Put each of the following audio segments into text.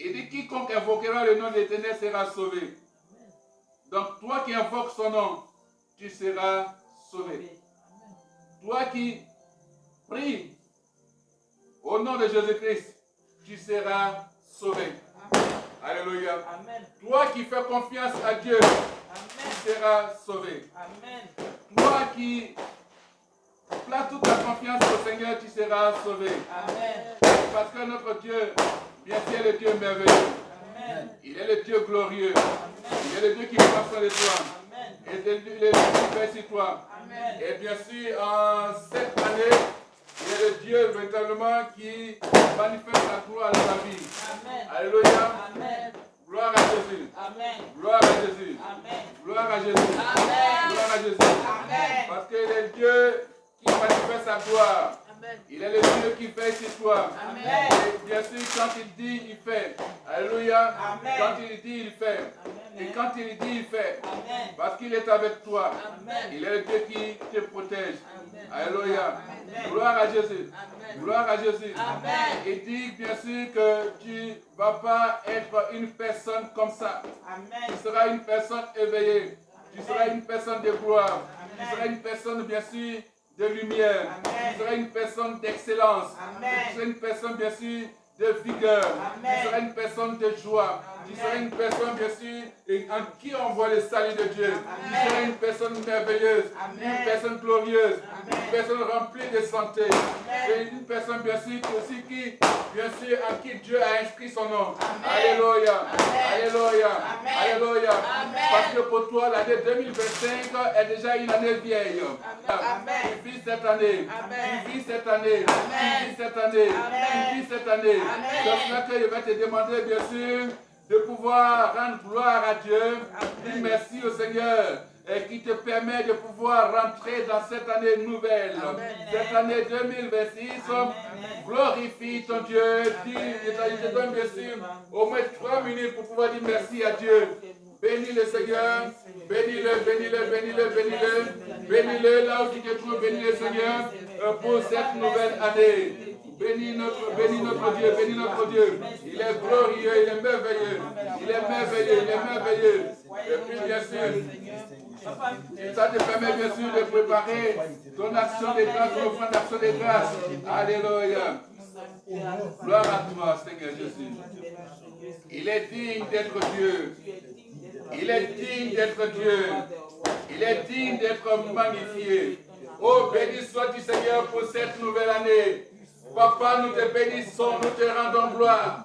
Il dit quiconque invoquera le nom de l'Éternel sera sauvé. Donc toi qui invoques son nom, tu seras sauvé. Toi qui pries au nom de Jésus-Christ, tu seras sauvé. Alléluia. Amen. Toi qui fais confiance à Dieu, tu seras sauvé. Amen. Toi qui places toute ta confiance au Seigneur, tu seras sauvé. Amen. Parce que notre Dieu, bien sûr, est le Dieu merveilleux. Amen. Il est le Dieu glorieux. Amen. Il est le Dieu qui prend soin de toi. Amen. Et il est le Dieu qui fait sur toi. Amen. Et bien sûr, en cette année, il est le Dieu véritablement qui manifeste la gloire dans la vie. Amen. Alléluia. Amen. Gloire à Jésus. Amen. Gloire à Jésus. Amen. Gloire à Jésus. Amen. Gloire à Jésus. Amen. Parce qu'il est le Dieu qui manifeste sa gloire. Amen. Il est le Dieu qui fait sur toi. Amen. Et bien sûr, quand il dit, il fait. Alléluia. Amen. Quand il dit, il fait. Amen. Et quand il dit, il fait. Amen. Parce qu'il est avec toi. Amen. Il est le Dieu qui te protège. Amen. Alléluia. Amen. Gloire à Jésus. Amen. Gloire à Jésus. Amen. Il dit bien sûr que tu ne vas pas être une personne comme ça. Amen. Tu seras une personne éveillée. Amen. Tu seras une personne de gloire. Amen. Tu seras une personne bien sûr de lumière. Amen. Tu seras une personne d'excellence. Tu seras une personne bien sûr de vigueur. Amen. Tu seras une personne de joie. Amen. Tu seras une personne bien sûr en qui on voit le salut de Dieu. Amen. Tu seras une personne merveilleuse. Amen. Une personne glorieuse. Amen. Une personne remplie de santé. Et une personne bien sûr aussi qui, bien sûr, en qui Dieu a inscrit son nom. Amen. Alléluia. Amen. Alléluia. Amen. Alléluia. Amen. Parce que pour toi l'année 2025 est déjà une année vieille. Amen. Tu vis cette année. Amen. Tu vis cette année. Amen. Tu vis cette année. Amen. Tu vis cette année. C'est cela que je vais te demander bien sûr de pouvoir rendre gloire à Dieu. Dis merci au Seigneur et qui te permet de pouvoir rentrer dans cette année nouvelle. Amen. Cette année 2026. Amen. Glorifie ton Dieu. Je te donne bien sûr au moins 3 minutes pour pouvoir dire merci à Dieu. Bénis le Seigneur. Bénis-le, bénis-le, bénis-le, bénis-le. Bénis-le là où tu te trouves. Bénis le Seigneur pour cette nouvelle année. Bénis notre Dieu, bénis notre Dieu. Il est glorieux, il est merveilleux. Il est merveilleux, il est merveilleux. Et puis bien sûr, ça te permet bien sûr de préparer ton action de grâce, ton offrande d'action de grâce. Alléluia. Gloire à toi, Seigneur Jésus. Il est digne d'être Dieu. Il est digne d'être Dieu. Il est digne d'être magnifié. Oh, béni sois-tu, Seigneur, pour cette nouvelle année. Papa, nous te bénissons, nous te rendons gloire.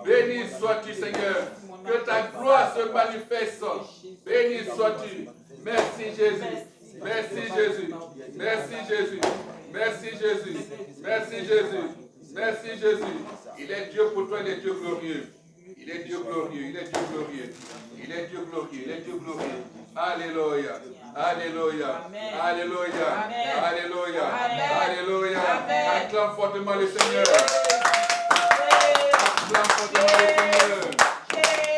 Béni sois-tu, Seigneur. Que ta gloire se manifeste. Béni sois-tu. Merci Jésus. Merci Jésus. Merci Jésus. Merci Jésus. Merci Jésus. Merci Jésus. Il est Dieu pour toi, il est Dieu glorieux. Il est Dieu glorieux, il est Dieu glorieux. Il est Dieu glorieux, il est Dieu glorieux. Alléluia. Alléluia. Alléluia. Alléluia. Alléluia. Acclame fortement le Seigneur. Acclame fortement le Seigneur.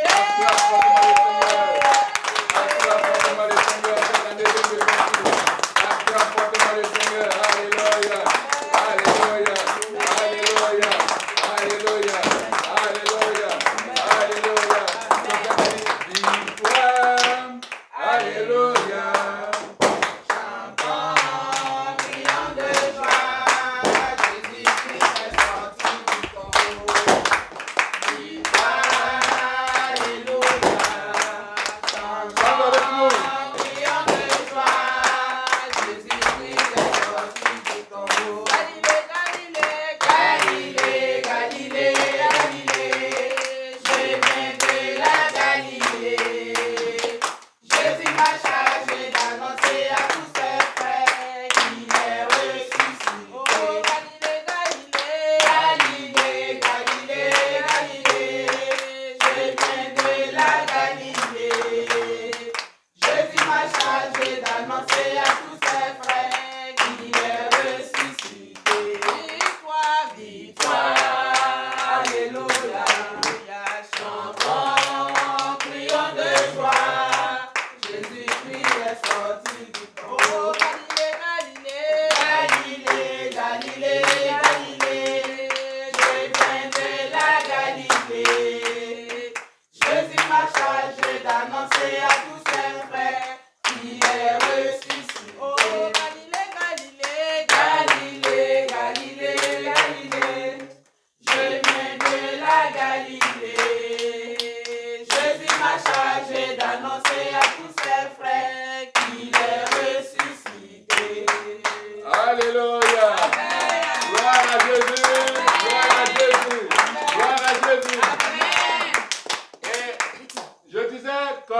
Acclame fortement le Seigneur. Acclame fortement le Seigneur. Cette année 2026. Acclame fortement le Seigneur. Alléluia. Alléluia. Alléluia. Alléluia. Alléluia. Alléluia. Victoire. Alléluia. Chantons, crions de joie. Jésus-Christ est sorti.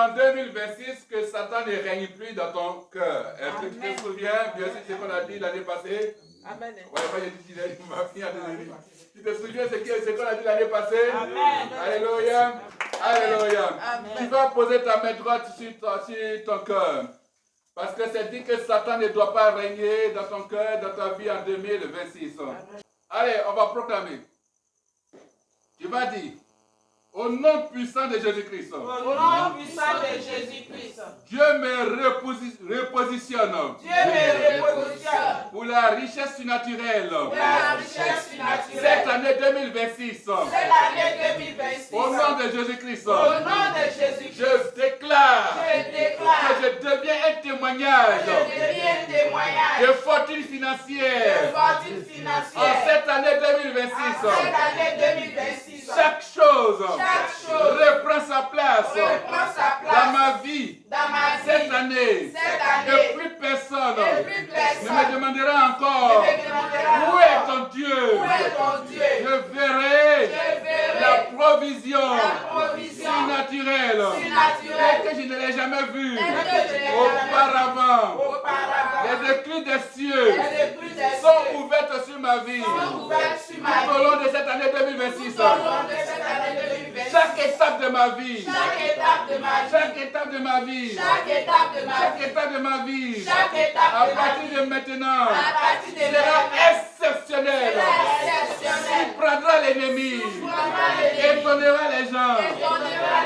en 2026 que Satan ne règne plus dans ton cœur. Est-ce que tu te souviens, bien sûr, ce qu'on a dit l'année passée? Amen. Ouais, moi, j'ai dit, ma fille a donné. Tu te souviens ce qu'on a dit l'année passée? Amen. Alléluia. Alléluia. Amen. Tu vas poser ta main droite sur ton cœur. Parce que c'est dit que Satan ne doit pas régner dans ton cœur, dans ta vie en 2026. Allez, on va proclamer. Tu vas dire, au nom puissant de Jésus-Christ, Au nom puissant de Jésus-Christ, Dieu me repositionne Dieu me repositionne pour la richesse surnaturelle. pour la richesse surnaturelle. Cette année 2026, Cette année 2026, au nom de Jésus-Christ, au nom de Jésus-Christ, je déclare je déclare que je deviens un témoignage je deviens témoignage de fortune de financière fortune en financière. cette année En 2026. cette année 2026, Chaque chose reprend sa place reprend sa dans place ma vie dans ma vie. cette année. Cette Et année, plus personne et plus ne personne me demandera encore ne me demandera où est ton Dieu. où est ton Dieu. Je verrai Je verrai la provision la provision surnaturelle surnaturelle que je ne l'ai jamais vue que je n'ai jamais auparavant. auparavant. Les éclus des cieux Les plus des sont cieux ouvertes sur ma vie sont ouvertes sur ma tout au vie. long de cette année 2026. Tout au long de cette année 2026, Chaque étape de ma vie, chaque étape de ma vie, chaque étape de ma vie, chaque étape de ma chaque vie, étape de ma vie, chaque étape à de ma partir vie, de maintenant, à partir de sera maintenant, exceptionnel. exceptionnel. Prendra l'ennemi, étonnera les gens.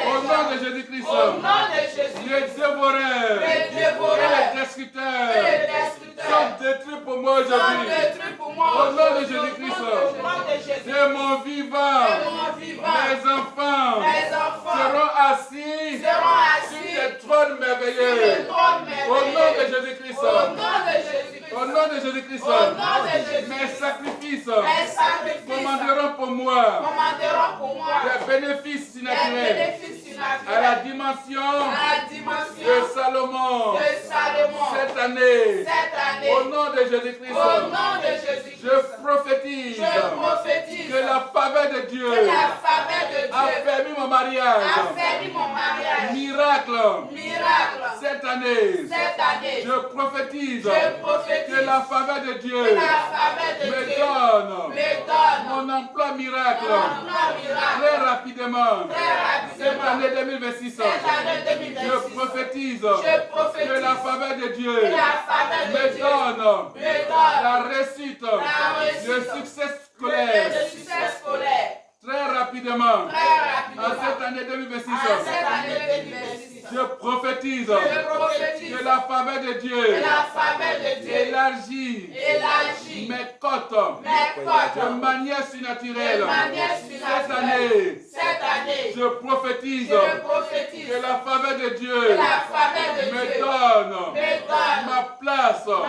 Au nom de Jésus-Christ, Au nom de Jésus, les dévoreurs les dévoreurs et les et destructeurs les destructeurs sont détruits pour moi sont aujourd'hui. détruits pour moi. Au nom de Au Jésus-Christ, nom de Jésus, de mon vivant, de mon vivant, mes enfants mes enfants seront assis seront sur assis des trônes sur merveilleux. le trône Au nom de merveilleux. Jésus-Christ, Au nom de Jésus-Christ, au nom de Jésus-Christ, au nom de Jésus, mes sacrifices mes sacrifices commanderont pour moi commanderont pour moi des bénéfices les surnaturels bénéfices à la surnaturels dimension à la dimension de Salomon de Salomon cette année. cette année. Au nom de Jésus-Christ, Au nom de Jésus-Christ, je prophétise je prophétise que la faveur de Dieu que la faveur de a Dieu permis mon mariage. a permis mon mariage. Miracle. Miracle. Cette année, Cette année, je prophétise je prophétise que la faveur de Dieu que la faveur de me Dieu donne me donne mon emploi miracle mon emploi miracle. très rapidement. Très Cette rapidement. année 2026, Cette année 2026, je prophétise je prophétise que la faveur de Dieu que la faveur de me Dieu donne me donne la réussite, réussite, le succès scolaire le succès scolaire. très rapidement. Très En rapidement. cette année 2026, En cette année 2026, je prophétise je prophétise que la faveur de que Dieu la faveur de Dieu élargit élargit mes côtes mes de côtes manière de surnaturelle. manière Cette surnaturelle. année, Cette année, je prophétise je prophétise que la faveur de Dieu que la faveur de me Dieu donne me donne ma place dans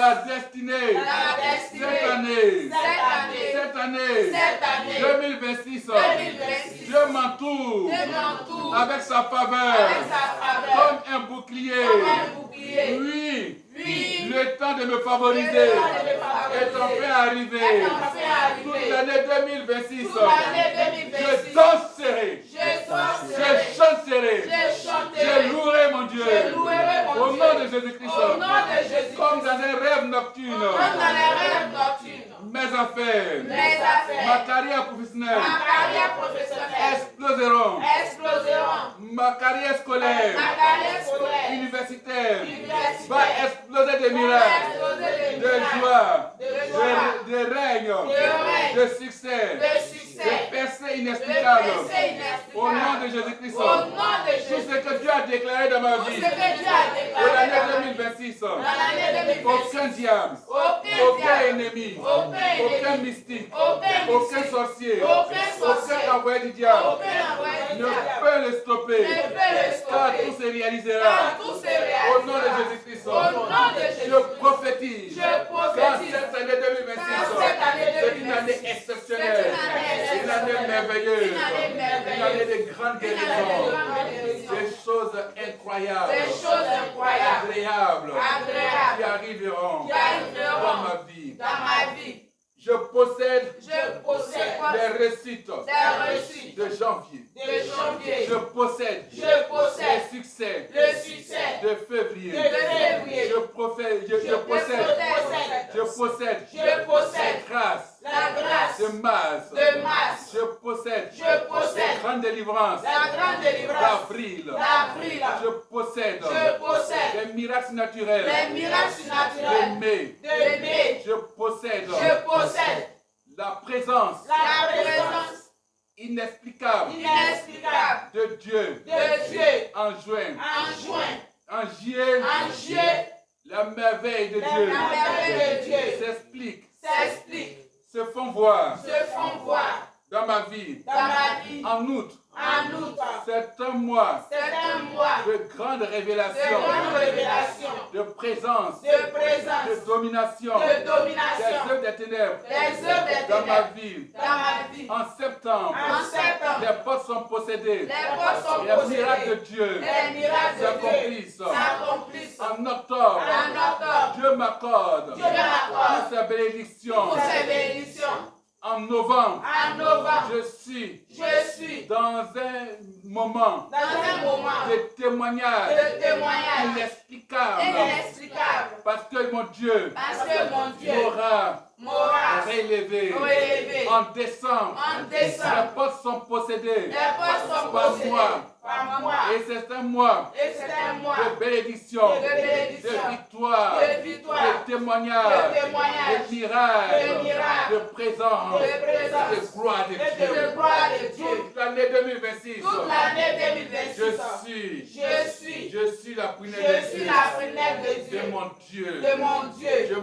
la destinée. dans la destinée. Cette année, Cette année, cette année, cette année, 2026, 2026, je m'entoure je m'entoure avec sa faveur avec sa faveur comme un bouclier. comme un bouclier. Oui, Oui, le temps de me favoriser le temps de me favoriser est enfin arrivé. est enfin arrivé. Toute l'année 2026, Toute l'année je 2026, danserai, je danserai, je chanterai, je chanterai, je louerai mon Dieu. je louerai mon Au Dieu. nom de Jésus-Christ, Au nom de Jésus, comme dans un rêve nocturne, comme dans les rêves nocturnes, mes affaires, mes ma affaires, carrière professionnelle ma carrière professionnelle exploseront. exploseront. Ma carrière scolaire, Ma carrière scolaire, universitaire, universitaire, va exploser de va miracles, exploser de joie, de joie, de règne, règne, de succès, de de succès, percées de inexplicables. percées Au nom inexplicables. de Jésus-Christ, Au nom de tout Jésus, ce que Dieu a déclaré dans ma tout ce vie, que Dieu a pour déclaré dans l'année ma vie, 2026, dans l'année 2026, aucun diable, aucun aucun diable, ennemi, aucun aucun ennemi, mystique, aucun aucun mystique, sorcier, aucun sorcier, aucun envoyé du diable aucun envoyé du ne diable peut le stopper, ne peut le car stopper. tout se réalisera. Car tout se Au nom de réalisera. Jésus-Christ, Au nom de Jésus, je prophétise je dans prophétise cette année 2026, dans cette année c'est une 2026, année exceptionnelle, c'est une année merveilleuse, une année merveilleuse, une année de grandes une année de guérisons, grande guérison, des choses incroyables, des choses incroyables, agréables, agréables, qui arriveront qui arriveront dans ma vie. dans ma vie. Je possède Je possède les réussites les réussites de janvier. de janvier. Je possède Je possède les succès le succès de février. de février. Je possède Je possède grâce la grâce de mars. de mars. Je possède Je possède grande délivrance la grande délivrance d'avril. d'avril. Je possède Je possède les miracles naturels les miracles de naturels mai. de mai. Je possède Je possède la présence la présence inexplicable inexplicable de Dieu de Dieu en juin. en juin. En juillet, En juillet, la merveille de la Dieu merveille de Dieu s'explique, s'explique, se font voir se font voir dans ma vie. dans ma vie. En août, En août, c'est un mois c'est un mois de grande de révélation, grande révélation, de présence, de présence, de domination, de des domination, œuvres des ténèbres des œuvres des dans ma ténèbres vie. dans ma vie. En septembre, En septembre, les portes sont possédées. les portes sont Les miracles de possédées, Dieu les miracles de Dieu s'accomplissent. s'accomplissent. En octobre, En octobre, Dieu m'accorde Dieu m'accorde toutes ses bénédictions. toutes ces bénédictions. En novembre, En novembre, je suis je suis dans un moment dans un moment de témoignage de témoignage inexplicable. inexplicable Parce que mon Dieu parce que mon Dieu m'aura m'aura relevé. élevé. En décembre, En décembre, les postes sont possédés les postes sont par possédés moi. par moi. Et c'est un mois Et c'est un mois de bénédiction, de bénédiction, de victoire, de victoire, de témoignage, de témoignage, de miracles, de miracles, de présence, de présence, de gloire de et de Dieu. gloire de Dieu. Toute l'année 2026, Toute l'année 2026, je suis la prunelle je de suis Dieu. la prunelle de Dieu, De mon Dieu. de mon Dieu. Je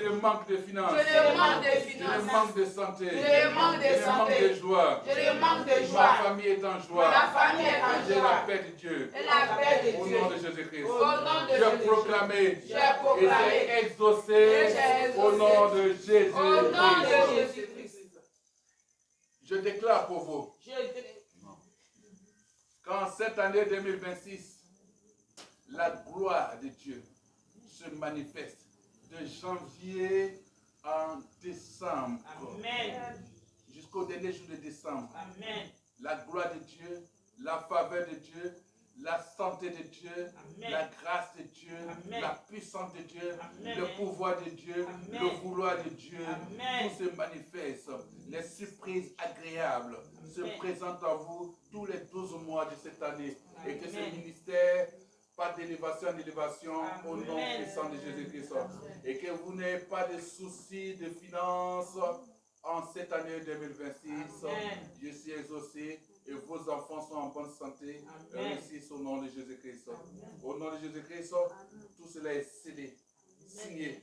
le manque de finances. Je le manque de Je le finances, manque de santé. je le manque de Je le manque de santé, joie. je le manque de Ma joie. famille est en joie. Ma famille est en J'ai la joie. paix de Dieu. Et la paix de Au Dieu. nom de Jésus-Christ. Au nom de J'ai Jésus. proclamé J'ai et proclamé. j'ai exaucé Et j'ai exaucé. au nom de Jésus. Au nom de Jésus-Christ. Je déclare pour vous Je déclare qu'en cette année 2026, la gloire de Dieu se manifeste de janvier en décembre. Amen. Jusqu'au dernier jour de décembre. Amen. La gloire de Dieu, la faveur de Dieu, la santé de Dieu, Amen. la grâce de Dieu, Amen. la puissance de Dieu, Amen. le pouvoir de Dieu, Amen. le vouloir de Dieu, Amen. tout se manifeste. Les surprises agréables se présentent à vous tous les 12 mois de cette année. Et que ce Amen. ministère, pas d'élévation en élévation, au nom Amen. puissant de Jésus-Christ. Et que vous n'ayez pas de soucis de finances en cette année 2026. Amen. Je suis exaucé et vos enfants sont en bonne santé. Amen. Réussissent au nom de Jésus-Christ. Au nom de Jésus-Christ, tout cela est scellé, signé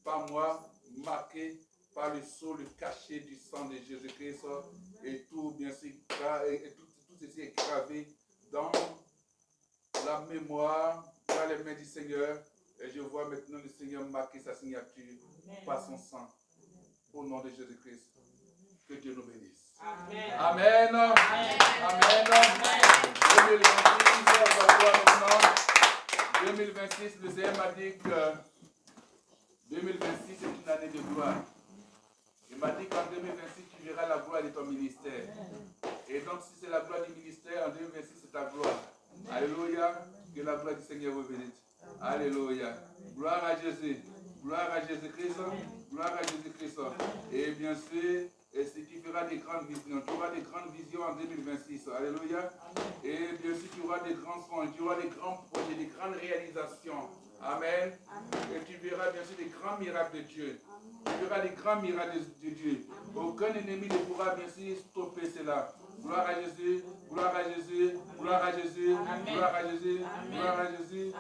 par moi, marqué par le sceau, le cachet du sang de Jésus-Christ. Et tout, bien sûr, tout ceci est gravé dans la mémoire, dans les mains du Seigneur. Et je vois maintenant le Seigneur marquer sa signature par son sang. Au nom de Jésus-Christ. Que Dieu nous bénisse. Amen. Amen. Amen. 2026, on va voir maintenant. 2026, le Seigneur m'a dit que 2026 est une année de gloire. Il m'a dit qu'en 2026, tu verras la gloire de ton ministère. Et donc, si c'est la gloire du ministère, en 2026, c'est ta gloire. Alléluia. Que la gloire du Seigneur vous bénisse. Alléluia. Gloire à Jésus. Gloire à Jésus-Christ. Gloire à Jésus-Christ. Et bien sûr, si tu feras des grandes visions, tu auras des grandes visions en 2026. Alléluia. Et bien sûr, tu auras des grands songes, tu auras des grands projets, des grandes réalisations. Amen. Et tu verras bien sûr des grands miracles de Dieu. Tu verras des grands miracles de Dieu. Aucun ennemi ne pourra bien sûr stopper cela. Gloire à Jésus, gloire à Jésus, gloire à Jésus, gloire à Jésus, gloire à Jésus.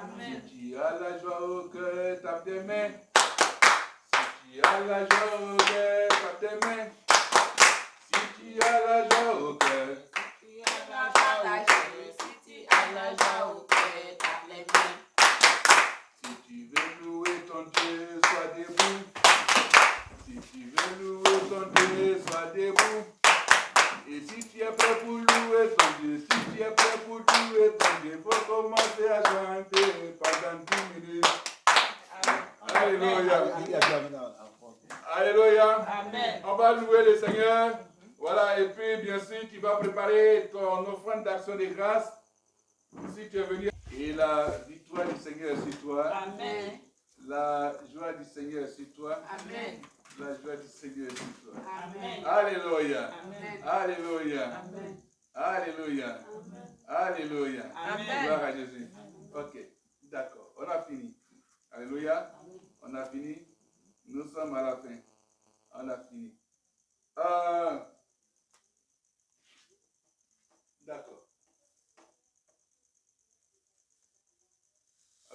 Si tu as la joie au cœur, tape tes mains. Si tu as la joie au cœur, tape tes mains. Si tu as la joie au cœur. Si tu as la joie au cœur, tape les mains. Si tu veux louer ton Dieu, sois debout. Si tu veux louer ton Dieu, sois debout. Et si tu es prêt pour louer ton Dieu, si tu es prêt pour louer ton Dieu, il faut commencer à chanter pendant 10 minutes. Alléluia. Alléluia. Amen. va louer le Seigneur. Voilà, et puis bien sûr, tu vas préparer ton offrande d'action de grâce. Si tu es venu. Et la victoire du Seigneur est sur toi. Amen. La joie du Seigneur est sur toi. Amen. La joie du Seigneur est sur toi. Amen. Alléluia. Amen. Alléluia. Amen. Alléluia. Alléluia. Amen. Gloire à Jésus. Ok, d'accord. On a fini. Alléluia. On a fini. Nous sommes à la fin. On a fini. D'accord.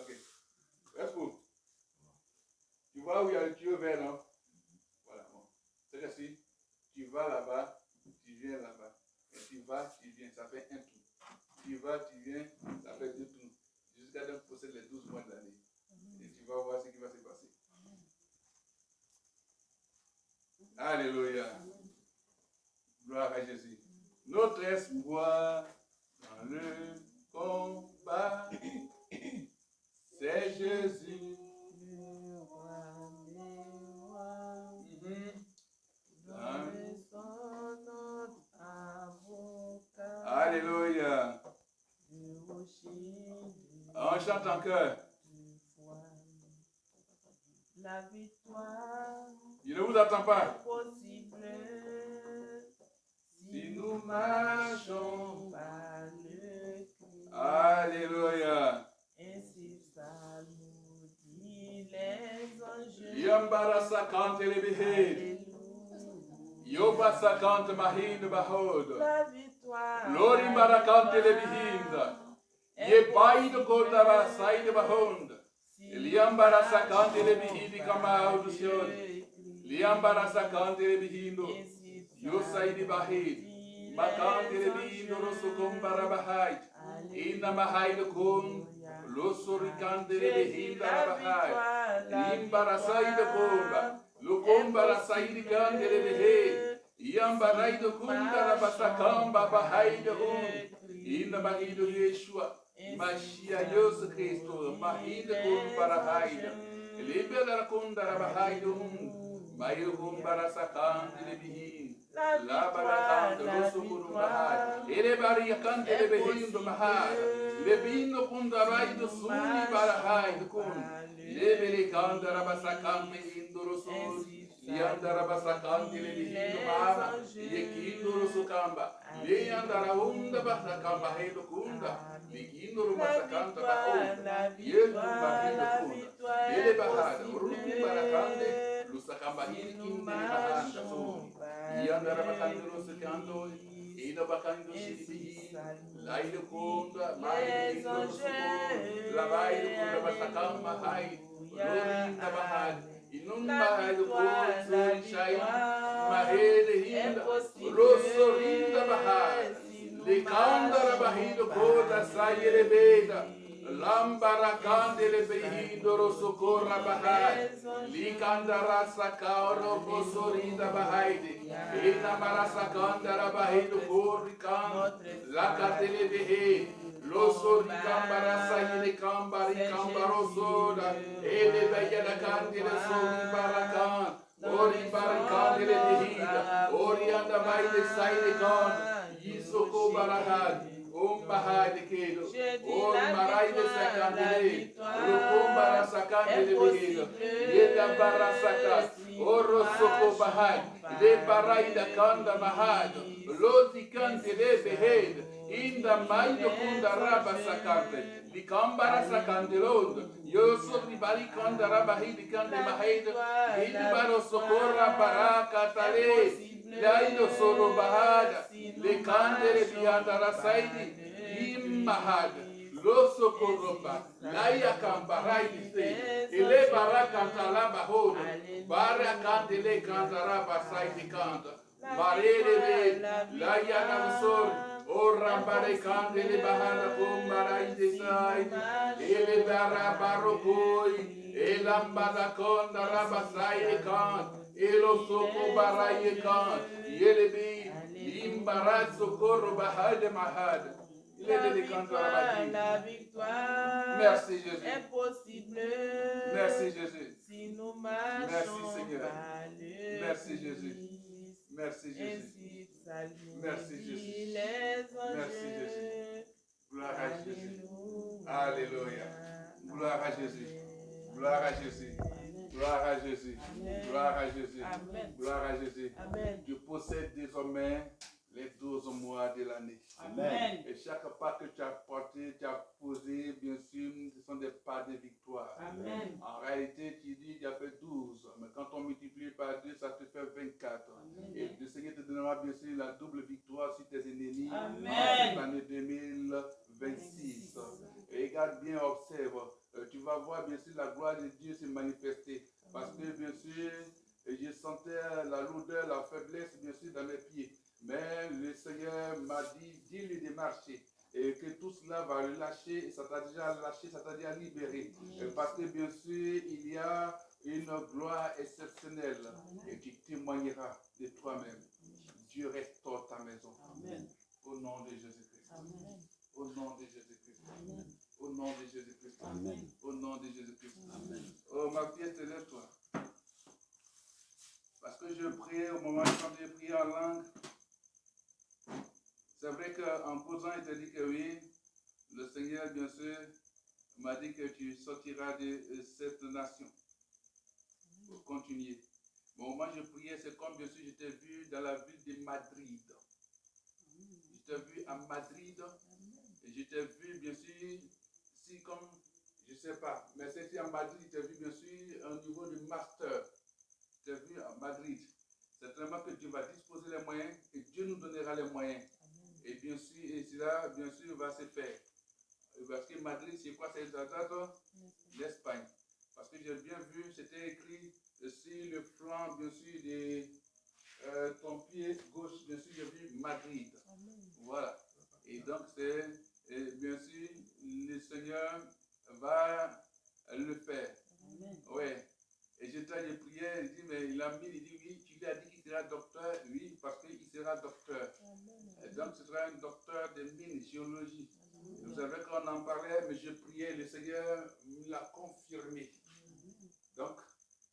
Ok. Est-ce que tu vois où il y a le tuyau vert, non? Voilà. Bon. C'est que si tu vas là-bas, tu viens là-bas. Et tu vas, tu viens. Ça fait un tour. Tu vas, tu viens. Ça fait deux tours. Jusqu'à ce que possède les 12 mois de l'année. Et tu vas voir ce qui va se passer. Alléluia. Gloire à Jésus. Notre espoir dans le combat, c'est Jésus. Alléluia. On chante en chœur. La victoire Je ne vous attends pas. est possible Si nous marchons. par le Christ. Alléluia. Ainsi ça nous dit les anges. Yambara kante lebihe. Yoba sakante mahinde bahodo. La victoire Lori barakante lebihinda. Ye baido kondara saide bahonda. Liambara sakante lebihidi kama audition. Liambara sakante lebihindo. Yo saide bahid. Makante lebihindo rosso kombara bahai. Ina mahaido kun. Loso ricante lebihinda bahai. Limbara saide komba. Lukombara saide kante lebihe. Iambaraido kundara basakamba bahaido Ina bahido Yeshua. Mashia Yesu Cristo, Mahida kun Barahida, Libera kundara Bahaido, Mayu kumbara sakan lebihin, La Barakan, Rosu Kurumahad, Elebari Yakante lebihin do Mahad, Lebino kundaraido Suni Barahaido kun, Lebele Kandara Basakan Mehin do Rosu, Yandara Basakan lebihin do Mahad, Yekin do Rosu Kamba, Leandara Hunda Basakamba Hedo Kunda. Ligindo masakanta bahoda, yedu bahindo kunda, ele bahada, uruku barakande, lusakamba hili kinde bahanda soni, yandara bakande lusakanto, ina bakando shiribihi, laido kunda, maido lusuko, labaido kunda basakamba hai, lorinda bahada, inumba haido kunda, shai, mahede hinda, losorinda bahada, Likandara bahido koda sayere beda. Lambara kandele behindo rosocorra bahai. Likandara sakaro bosorida bahaide. Ina marasa kandara bahido corri kan. Lakatele behe. Losori kambara sayere kambari kambaro soda. Ele beya da kandele sori barakan. Ori barakandele behida. Ori anda baide sayere kan. Isoko barahad, bahad kedo, marai de sakandele, bara sakandele behido, yeda bara sakat, soko bahad, le barai da kanda mahad, loti kandele behed, inda maido kunda raba sakante, li kambara sakandelond, yoso di bari kanda raba hidi kande mahid, hidi baro socorra baraka tale. Laido solo bahada, le candere biandara saidi, imahada, loso koroba, laia cambarai di se, ele baracanta la bahodo, baracante le cantara saidi canta, barele laia nansor, o rambare candele bahada combarai di saidi, ele bara barocoi, e lambada conda raba saidi canta, Elo soko baraye kan, yelebi, limbarat socorro bahade mahade. La victoire Merci Jésus. est possible. Merci Jésus. Si nous marchons Merci Seigneur. par le Merci Jésus. Merci Jésus. Ainsi psalmodie Merci, Jésus. les anges. Merci, Jésus. Gloire à Jésus. Alléluia. Gloire à Jésus. Gloire à Jésus. Gloire à Jésus. Amen. Gloire à Jésus. Amen. Gloire à Jésus. Amen. Tu possèdes désormais les 12 mois de l'année. Amen. Et chaque pas que tu as porté, tu as posé, bien sûr, ce sont des pas de victoire. Amen. En réalité, tu dis qu'il y a fait 12, mais quand on multiplie par 2, ça te fait 24. Amen. Et le Seigneur te donnera bien sûr la double victoire sur tes ennemis Amen. en cette année 2026. Et regarde bien, observe. Tu vas voir bien sûr la gloire de Dieu se manifester. Parce que bien sûr, je sentais la lourdeur, la faiblesse bien sûr dans mes pieds. Mais le Seigneur m'a dit, dis-lui de marcher. Et que tout cela va relâcher, et ça t'a déjà lâché, ça t'a déjà libéré. Parce que bien sûr, il y a une gloire exceptionnelle. Et tu témoigneras de toi-même. Dieu restaure ta maison. Amen. Au nom de Jésus-Christ. Amen. Au nom de Jésus-Christ. Amen. Au nom de Jésus-Christ. Amen. Au nom de Jésus-Christ. Amen. Oh, ma fille, te lève-toi. Parce que je priais au moment quand j'ai prié en langue. C'est vrai qu'en posant, il te dit que oui, le Seigneur, bien sûr, m'a dit que tu sortiras de cette nation pour continuer. Mais au moment où je priais, c'est comme, bien sûr, je t'ai vu dans la ville de Madrid. Je t'ai vu à Madrid et je t'ai vu, bien sûr, si comme, je ne sais pas, mais c'était à Madrid, je t'ai vu, bien sûr, au niveau du master. Je t'ai vu à Madrid. C'est vraiment que Dieu va disposer les moyens et Dieu nous donnera les moyens. Et bien sûr, et cela, bien sûr, va se faire. Parce que Madrid, c'est quoi? C'est l'Espagne. Parce que j'ai bien vu, c'était écrit sur le flanc, bien sûr, de ton pied gauche, bien sûr, j'ai vu Madrid. Voilà. Et donc, c'est, bien sûr, le Seigneur va le faire. Oui. Et j'ai prié, il dit, mais il a mis, il dit, oui, tu lui as dit qu'il sera docteur, oui, parce qu'il sera docteur. Et donc, ce sera un docteur de mine, géologie. Vous savez qu'on en parlait, mais je priais, le Seigneur l'a confirmé. Donc,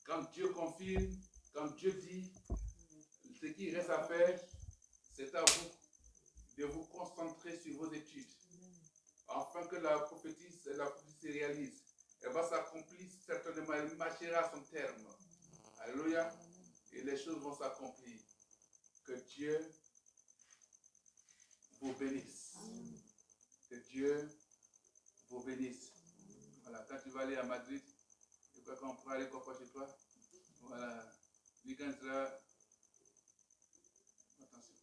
quand Dieu confirme, quand Dieu dit, ce qui reste à faire, c'est à vous de vous concentrer sur vos études, afin que la prophétie se réalise. Elle va s'accomplir certainement, elle marchera à son terme. Alléluia. Et les choses vont s'accomplir. Que Dieu vous bénisse. Que Dieu vous bénisse. Voilà, quand tu vas aller à Madrid, je crois qu'on pourra aller quoi chez toi. Voilà. Lui, quand il sera. Attention.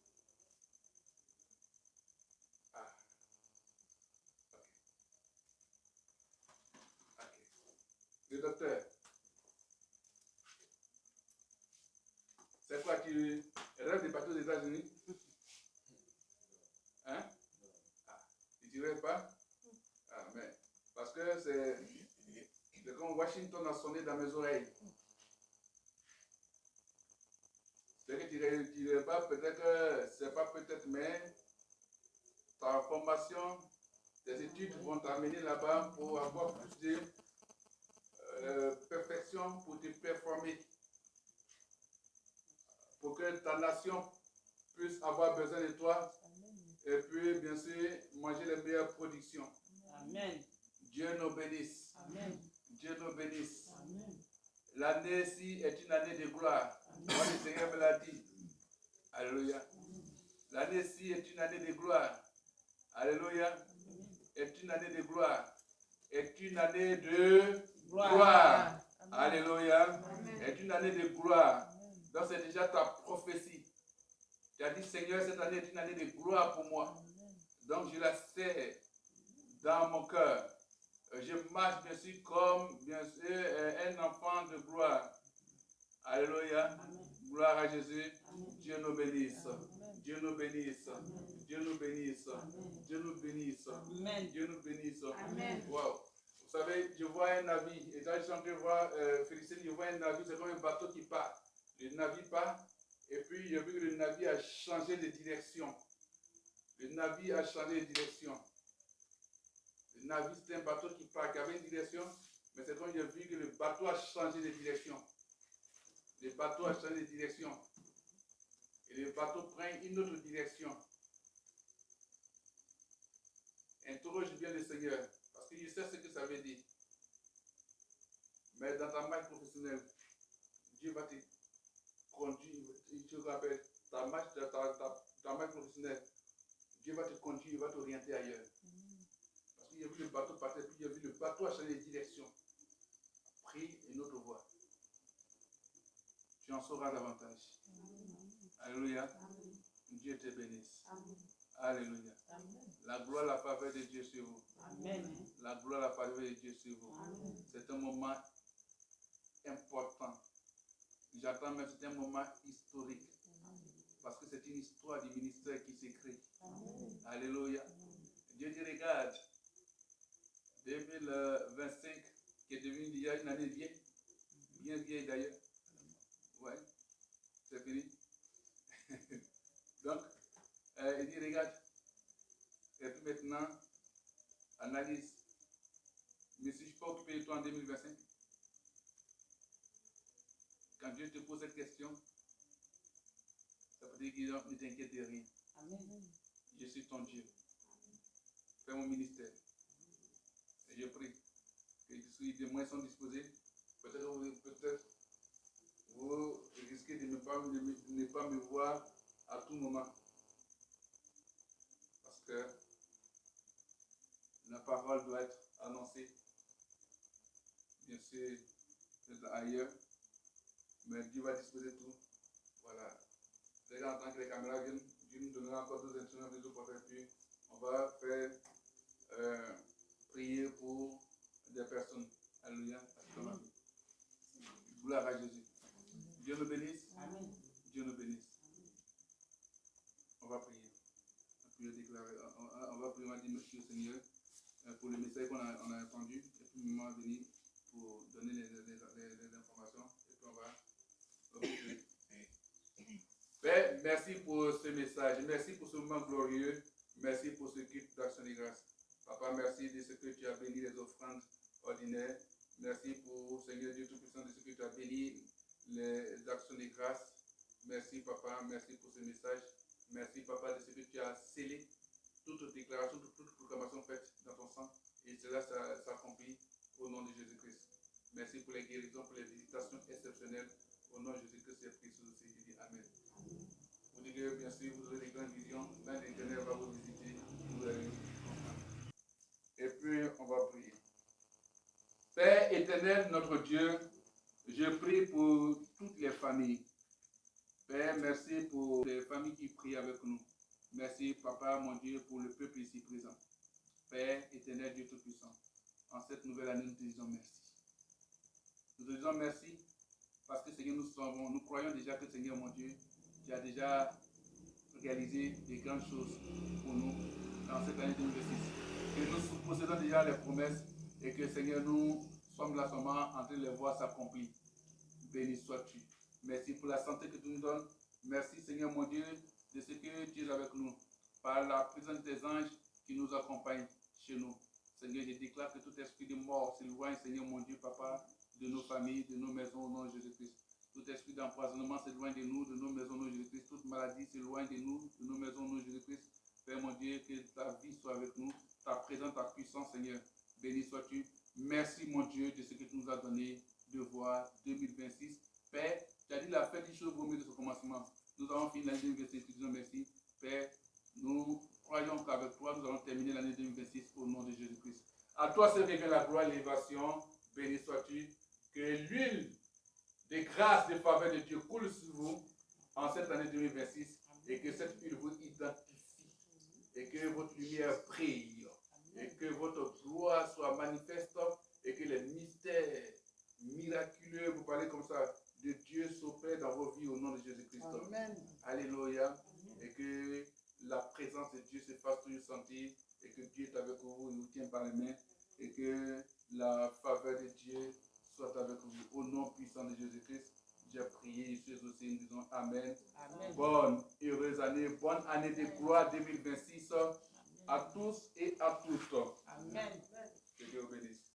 Ah. Ok. Ok. Le docteur. C'est quoi, tu rêves de partir aux États-Unis? Hein? Ah, tu ne rêves pas? Ah, mais parce que c'est comme Washington a sonné dans mes oreilles. C'est que tu ne rêves pas, peut-être que c'est pas peut-être, mais ta formation, tes études vont t'amener là-bas pour avoir plus de perfection, pour te performer. Pour que ta nation puisse avoir besoin de toi et puis bien sûr manger les meilleures productions. Amen. Dieu nous bénisse. Amen. Dieu nous bénisse. Amen. L'année-ci est une année de gloire. Moi, le Seigneur me l'a dit. Alléluia. L'année-ci est une année de gloire. Alléluia. Est une année de gloire. Est une année de gloire. Alléluia. Est une année de gloire. Donc c'est déjà ta prophétie. Tu as dit, Seigneur, cette année est une année de gloire pour moi. Donc je la sais dans mon cœur. Je marche bien sûr comme bien sûr, un enfant de gloire. Alléluia. Gloire à Jésus. Dieu nous bénisse. Dieu nous bénisse. Dieu nous bénisse. Dieu nous bénisse. Dieu nous bénisse. Wow. Vous savez, je vois un navire. Et là, je suis en train de voir Félicien, je vois un navire, c'est comme un bateau qui part. Le navire part. Et puis, j'ai vu que le navire a changé de direction. Le navire a changé de direction. Le navire, c'était un bateau qui part, qui avait une direction. Mais c'est comme j'ai vu que le bateau a changé de direction. Le bateau a changé de direction. Et le bateau prend une autre direction. Interroge bien le Seigneur, parce que je sais ce que ça veut dire. Mais dans ta marche professionnelle, Dieu va te conduire. Je te rappelle, ta marche professionnelle, Dieu va te conduire, il va t'orienter ailleurs. Parce qu'il y a vu le bateau partir, puis il y a vu le bateau a changé de direction. Prie une autre voie. Tu en sauras davantage. Alléluia. Dieu te bénisse. Alléluia. La gloire, la faveur de Dieu sur vous. Amen. La gloire, la faveur de Dieu sur vous. C'est un moment important. J'attends même, c'est un moment historique. Parce que c'est une histoire du ministère qui s'écrit. Alléluia. Dieu dit, regarde, 2025, qui est devenu il y a une année vieille, bien vieille d'ailleurs. Ouais, c'est fini. Donc, il dit, regarde, et puis maintenant, analyse. Mais si je peux occuper de toi en 2025, quand Dieu te pose cette question, ça veut dire qu'il ne t'inquiète de rien. Amen. Je suis ton Dieu. Fais mon ministère. Et je prie que les moyens sont disposés. Peut-être vous risquez de ne pas me voir à tout moment. Parce que la parole doit être annoncée. Bien sûr, ailleurs. Mais Dieu va disposer tout. Voilà. Déjà, en tant que les caméras viennent, Dieu nous donnera encore 2 instruments de portrait. Puis, on va faire prier pour des personnes. Alléluia. Gloire à Jésus. Dieu nous bénisse. Amen. Dieu nous bénisse. On va prier. On va prier, on va dire merci au Seigneur pour le message qu'on a entendu. Et puis, le moment venu pour donner les informations. Et puis, on va prier. Père, merci pour ce message. Merci pour ce moment glorieux. Merci pour ce culte d'action de grâce. Papa, merci de ce que tu as béni les offrandes ordinaires. Merci pour, Seigneur Dieu Tout-Puissant, de ce que tu as béni les actions de grâce. Merci, Papa. Merci pour ce message. Merci, Papa, de ce que tu as scellé toute déclaration, toute proclamation faite dans ton sang. Et cela s'accomplit au nom de Jésus-Christ. Merci pour les guérisons, pour les visitations exceptionnelles. Au nom de Jésus-Christ, c'est Christ aussi. Je dis Amen. Vous dites que, bien sûr, vous aurez des grandes visions. L'un des éternels va vous visiter. Vous allez comprendre. Et puis, on va prier. Père éternel, notre Dieu, je prie pour toutes les familles. Père, merci pour les familles qui prient avec nous. Merci, Papa, mon Dieu, pour le peuple ici présent. Père éternel, Dieu Tout-Puissant, en cette nouvelle année, nous te disons merci. Nous te disons merci parce que, Seigneur, nous croyons déjà que, Seigneur, mon Dieu, tu as déjà réalisé des grandes choses pour nous dans cette année 2026. Que nous possédons déjà les promesses et que, Seigneur, nous sommes là seulement en train de les voir s'accomplir. Béni sois-tu. Merci pour la santé que tu nous donnes. Merci, Seigneur, mon Dieu, de ce que tu es avec nous. Par la présence des anges qui nous accompagnent chez nous. Seigneur, je déclare que tout esprit de mort s'éloigne, Seigneur, mon Dieu, Papa, de nos familles, de nos maisons, au nom de Jésus-Christ. Tout esprit d'empoisonnement s'éloigne de nous, de nos maisons, au nom de Jésus-Christ. Toute maladie s'éloigne de nous, de nos maisons, au nom de Jésus-Christ. Père, mon Dieu, que ta vie soit avec nous, ta présence, ta puissance, Seigneur. Béni sois-tu. Merci, mon Dieu, de ce que tu nous as donné de voir 2026. Père, tu as dit la fête des choses vaut mieux de ce commencement. Nous avons fini l'année 2026, nous disons merci. Père, nous croyons qu'avec toi, nous allons terminer l'année 2026 au nom de Jésus-Christ. À toi se révèle la gloire et l'élévation. Béni sois-tu. Que l'huile de grâce, de faveur de Dieu coule sur vous en cette année 2026 et que cette huile vous identifie et que votre lumière brille et que votre gloire soit manifeste et que les mystères miraculeux, vous parlez comme ça, de Dieu s'opère dans vos vies au nom de Jésus-Christ. Amen. Alléluia. Et que la présence de Dieu se fasse toujours sentir et que Dieu est avec vous, il vous tient par les mains et que la faveur de Dieu soit avec vous. Au nom puissant de Jésus-Christ, j'ai prié, je suis aussi, nous disons Amen. Amen. Bonne, heureuse année, bonne année de gloire 2026 à tous et à toutes. Amen. Que Dieu vous bénisse.